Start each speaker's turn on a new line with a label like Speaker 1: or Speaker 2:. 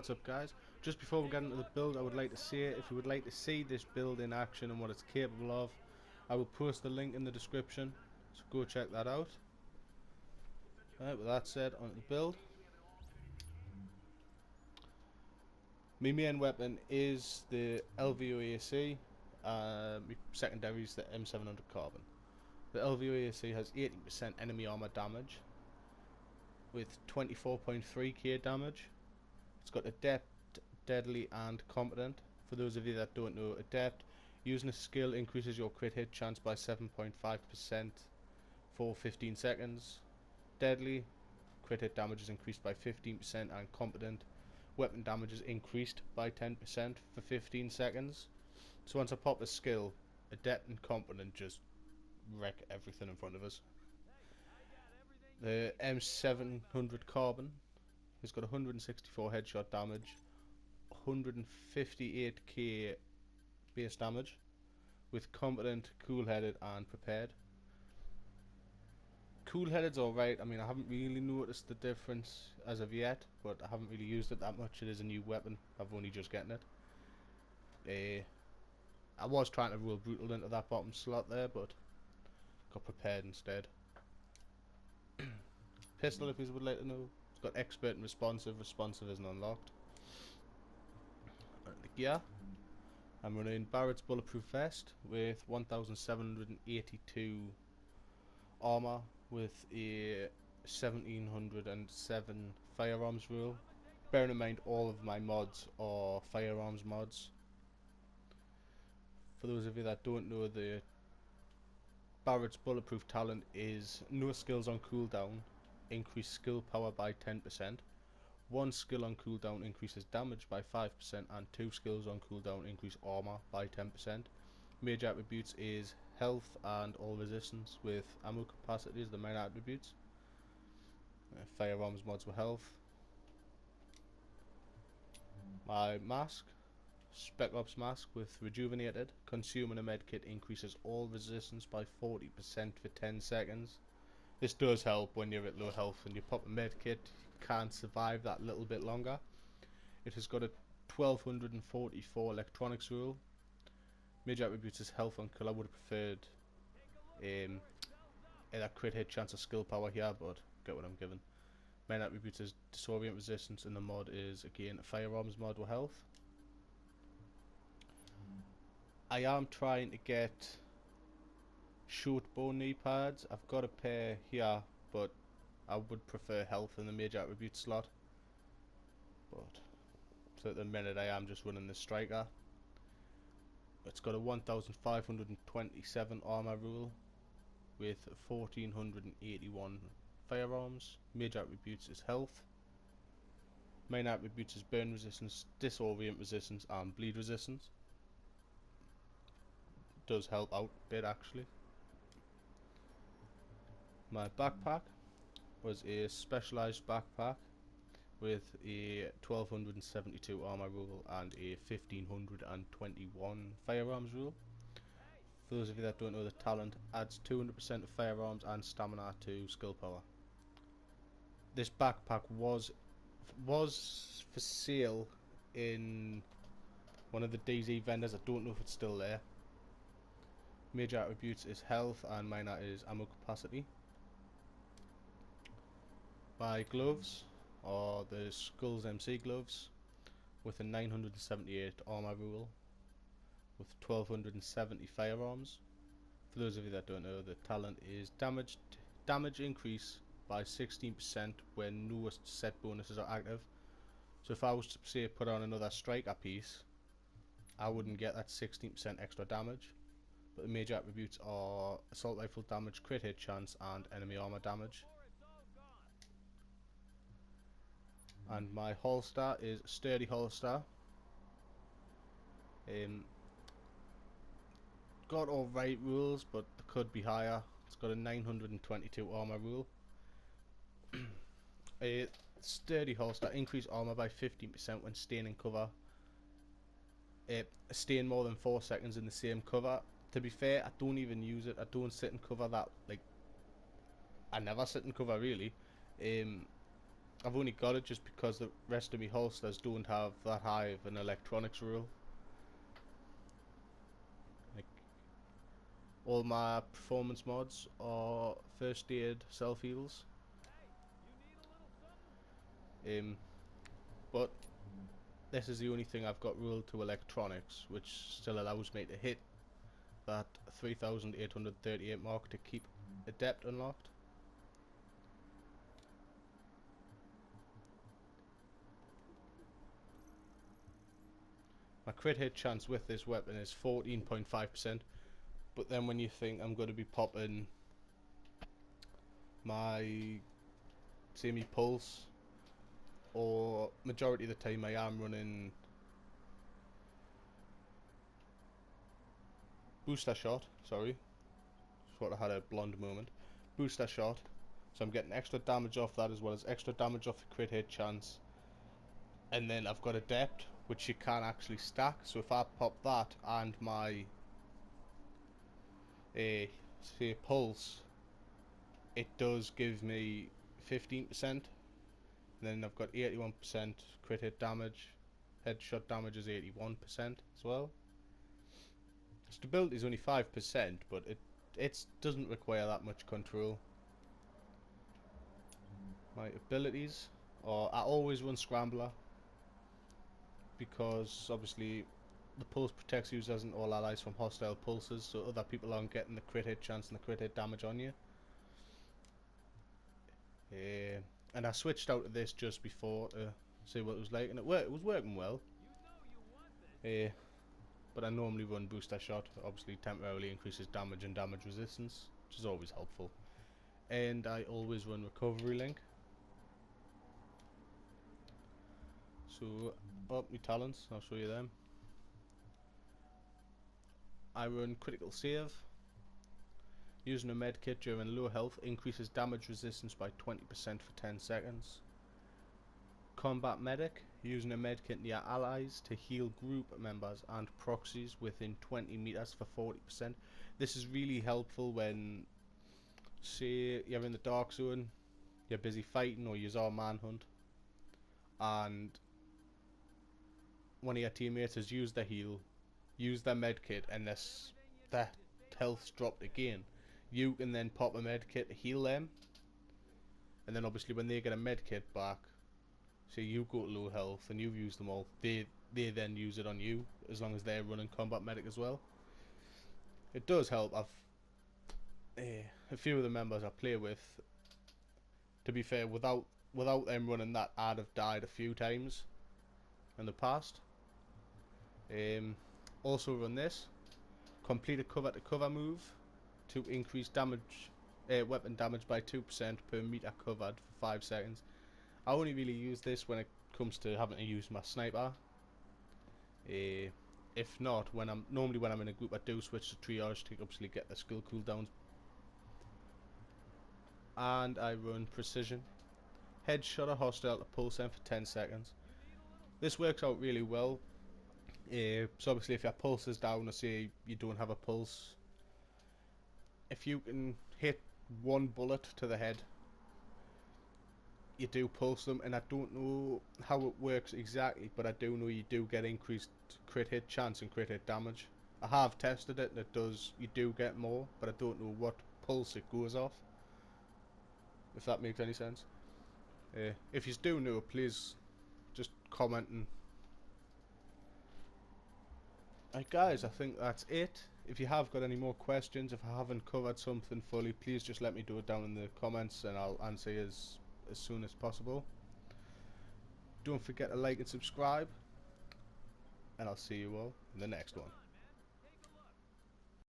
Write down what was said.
Speaker 1: what's up guys? Just before we get into the build, I would like to say if you would like to see this build in action and what it's capable of, I will post the link in the description, so go check that out. Alright, with that said, on to the build. My main weapon is the LVOAC, my secondary is the M700 Carbon. The LVOAC has 80% enemy armor damage with 24.3k damage. It's got Adept, Deadly and Competent. For those of you that don't know, Adept, using a skill increases your crit hit chance by 7.5% for 15 seconds. Deadly, crit hit damage is increased by 15%, and Competent, weapon damage is increased by 10% for 15 seconds. So once I pop a skill, Adept and Competent just wreck everything in front of us. The M700 Carbon has got 164 headshot damage, 158k base damage, with Competent, Cool-Headed and Prepared. Cool-Headed's alright. I mean, I haven't really noticed the difference as of yet, but I haven't really used it that much. It is a new weapon. I've only just getting it. I was trying to roll Brutal into that bottom slot there, but got Prepared instead. Pistol, if you would like to know, it's got Expert and Responsive. Responsive isn't unlocked. The gear, I'm running Barrett's Bulletproof Vest with 1782 armor with a 1707 firearms rule. Bearing in mind all of my mods are firearms mods. For those of you that don't know, the Barrett's Bulletproof talent is no skills on cooldown, increase skill power by 10%. One skill on cooldown increases damage by 5%, and two skills on cooldown increase armor by 10%. Major attributes is health and all resistance, with ammo capacity as the main attributes. Firearms mods with health. My mask, Spec Ops mask with rejuvenated. Consuming a medkit increases all resistance by 40% for 10 seconds. This does help when you're at low health and you pop a medkit, you can survive that little bit longer. It has got a 1244 electronics rule. Major attributes is health and kill. I would have preferred that crit hit chance of skill power here, but get what I'm given. Main attributes is disorient resistance, and the mod is again a firearms mod with health. I am trying to get short bow knee pads. I've got a pair here, but I would prefer health in the major attribute slot. But so at the minute I am just running the striker. It's got a 1527 armor rule with 1481 firearms. Major attributes is health. Main attributes is burn resistance, disorient resistance and bleed resistance. Does help out a bit actually. My backpack was a specialized backpack with a 1272 armor rule and a 1521 firearms rule. For those of you that don't know, the talent adds 200% of firearms and stamina to skill power. This backpack was for sale in one of the DZ vendors. I don't know if it's still there. Major attributes is health and minor is ammo capacity. My gloves are the Skulls MC gloves with a 978 armor rule with 1270 firearms. For those of you that don't know, the talent is damage increase by 16% when no set bonuses are active. So if I was to say put on another striker piece, I wouldn't get that 16% extra damage. But the major attributes are assault rifle damage, crit hit chance and enemy armor damage. And my holster is sturdy holster. Got alright rules, but they could be higher. It's got a 922 armor rule. A sturdy holster, increase armor by 15% when staying in cover. Staying more than 4 seconds in the same cover. To be fair, I don't even use it. I don't sit in cover that, like, I never sit in cover really. I've only got it just because the rest of my holsters don't have that high of an electronics rule. Like, all my performance mods are first aid self heals. But this is the only thing I've got ruled to electronics, which still allows me to hit that 3,838 mark to keep Adept unlocked. My crit hit chance with this weapon is 14.5%, but then when you think I'm going to be popping my semi-pulse, or majority of the time I am running booster shot, sorry, sort of had a blonde moment, booster shot, so I'm getting extra damage off that as well as extra damage off the crit hit chance, and then I've got Adept, which you can actually stack, so if I pop that and my say pulse, it does give me 15%, and then I've got 81% crit hit damage, headshot damage is 81% as well. Stability is only 5%, but it doesn't require that much control. My abilities are, I always run Scrambler, because obviously the pulse protects users and all allies from hostile pulses, so other people aren't getting the crit hit chance and the crit hit damage on you. And I switched out of this just before to see what it was like, and it was working well. But I normally run booster shot, obviously temporarily increases damage and damage resistance, which is always helpful. And I always run recovery link. So, my talents, I'll show you them. I run critical save. Using a medkit during low health increases damage resistance by 20% for 10 seconds. Combat medic. Using a medkit near allies to heal group members and proxies within 20 meters for 40%. This is really helpful when, say, you're in the dark zone, you're busy fighting or you're on manhunt, and one of your teammates has used their heal, used their medkit, and their health's dropped again. You can then pop a medkit to heal them, and then obviously when they get a medkit back, say you go to low health and you've used them all, they then use it on you, as long as they're running combat medic as well. It does help. A few of the members I play with, to be fair, without them running that, I'd have died a few times in the past. Also run this. Complete a cover to cover move to increase damage, weapon damage by 2% per meter covered for 5 seconds. I only really use this when it comes to having to use my sniper. If not, normally when I'm in a group, I do switch to triage to obviously get the skill cooldowns. And I run precision. Headshot a hostile to pulse them for 10 seconds. This works out really well. So obviously if your pulse is down, or say you don't have a pulse, if you can hit one bullet to the head, you do pulse them, and I don't know how it works exactly, but I do know you do get increased crit hit chance and crit hit damage. I have tested it, and it does, you do get more, but I don't know what pulse it goes off, if that makes any sense. If you do know, please just comment. And right, guys, I think that's it. If you have got any more questions, if I haven't covered something fully, please just let me do it down in the comments, and I'll answer you as soon as possible. Don't forget to like and subscribe, and I'll see you all in the next one.